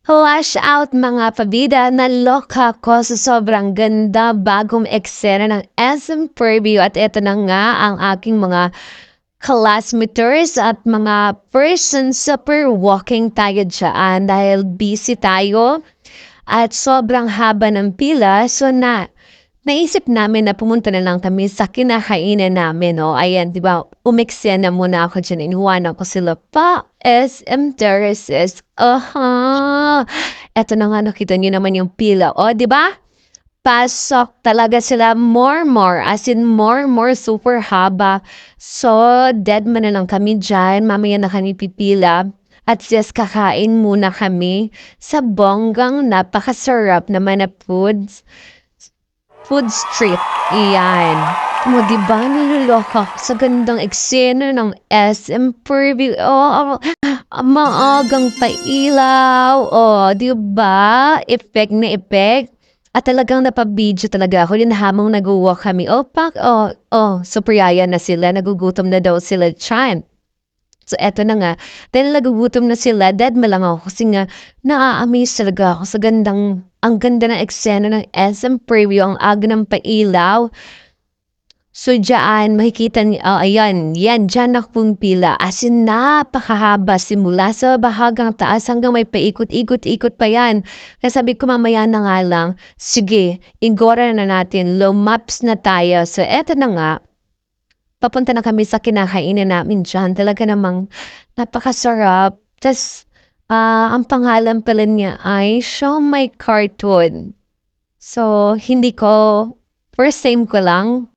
Wash out mga pabida, naloka ko sa sobrang ganda bagong eksena ng SM Preview at eto na nga ang aking mga classmates at mga persons super walking tayo dyan dahil busy tayo at sobrang haba ng pila. So naisip namin na pumunta na lang kami sa kinakainan namin, no? Ayan, di ba, umeksena muna ako dyan, iniwanan ko sila pa, SM Terraces, eto na nga, nakita niyo naman yung pila, o, di ba? Pasok talaga sila more, as in more, super haba. So, dead man na lang kami dyan, mamaya na kami pipila. At just kakain muna kami sa bonggang napakasarap naman na food street. Iyan. Mo, di ba niloloka ako sa gandang eksena ng SM Preview? Maagang pailaw. Di ba? Effect na effect. At talagang napabidyo talaga ako. Yun hamang nag-walk kami. Super yaya na sila. Nagugutom na daw sila. Chan. So, eto na nga. Dahil nagugutom na sila, dead mo lang ako. Kasi nga, naa-amaze talaga ako sa ang ganda ng eksena ng SM Preview, ang aga ng pailaw. So, dyan, makikita niyo, ayan, yan, dyan akong pila. As in, napakahaba, simula sa bahagang taas hanggang may paikot-ikot pa yan. Kaya sabi ko, mamaya na nga lang, sige, igora na natin, low maps na tayo. So, eto na nga, papunta na kami sa kinakainan namin dyan. Talaga namang napakasarap. Tas, ang pangalan pala niya ay Show My Cartoon. So, hindi ko, first time ko lang.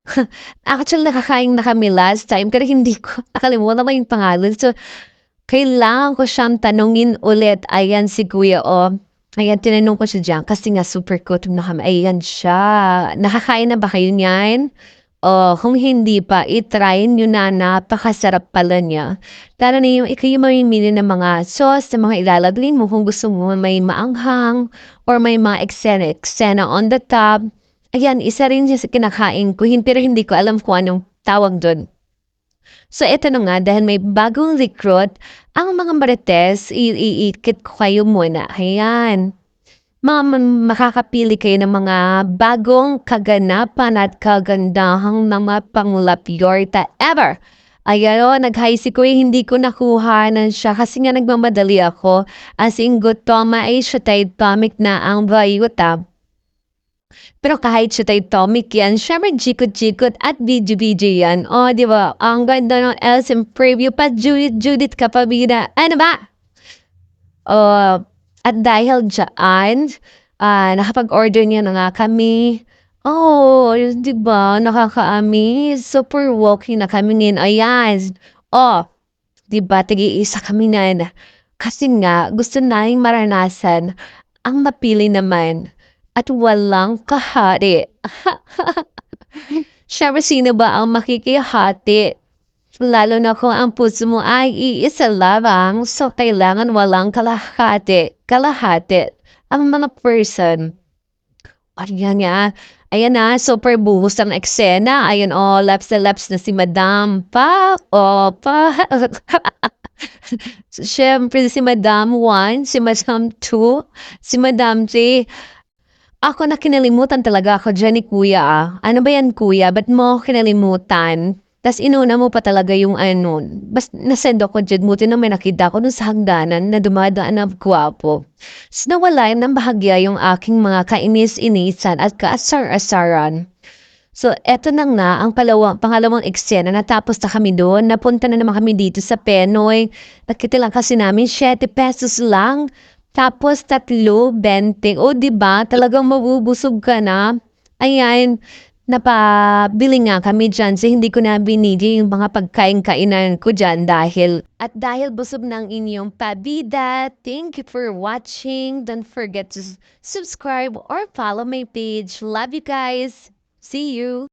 Actually, nakakain na kami last time, pero hindi ko, nakalimutan mo yung pangalan. So, kailangan ko siyang tanungin ulit. Ayan si Kuya, Ayan, tinanong ko siya dyan kasi nga super gutom na kami. Ayan siya. Nakakain na ba kayo niyan? Kung hindi pa, i-try nyo na, napakasarap pala niya. Lalo na kayo mamimili ng mga sauce, ng mga ilalagay mo kung gusto mo may maanghang or may mga eksena on the top. Ayan, isa rin siya sa kinakain ko, pero hindi ko alam kung anong tawag doon. So, ito na nga, dahil may bagong recruit, ang mga marites, iikit ko kayo muna. Ayan. Makakapili kayo ng mga bagong kaganapan at kagandahang mga panglapyorta ever. Ayan, nag-hi si Kuya, hindi ko nakuha na siya kasi nga nagmamadali ako. As in, gutoma ay siya tayo tomik na ang bayuta. Pero kahit siya tayo tomik yan, syempre jikot-jikot at video-video yan. Di ba? Ang ganda ng SM Preview pa, Judith Kapabida. Ano ba? At dahil dyan, nakapag-order niya na nga kami. Di ba? Nakaka-amaze. Super walking na kami ngayon. Ayan. Di ba? Tigi-isa kami na. Kasi nga, gusto namin maranasan ang mapili naman at walang kahati. Siyempre, sino ba ang makikihati? Lalo na kung ang puso mo ay iisa lamang, so kailangan walang kalahati. Ang mga person. Ayan nga. Ayan na, super buhos ang eksena. Ayan, laps na si Madam pa. Siyempre, si Madam 1, si Madam 2, si Madam 3. Ako na kinalimutan talaga ako dyan ni Kuya. Ano ba yan, Kuya? Ba't mo kinalimutan? Tas inuna mo pa talaga yung bas nasend ako dyan, buti na may nakita ko dun sa hagdanan na dumadaan na gwapo. So nawala ng bahagya yung aking mga kainis-inisan at kaasar-asaran. So eto na nga ang pangalawang eksena, natapos na kami doon, napunta na naman kami dito sa Penoy. Nakita lang kasi namin 7 pesos lang. Tapos 3.20. Di ba? Talagang mabubusog ka na. Ayan, napabili nga kami dyan so hindi ko na binili yung mga pagkain-kainan ko dyan dahil busog ng inyong pabida. Thank you for watching. Don't forget to subscribe or follow my page. Love you guys. See you.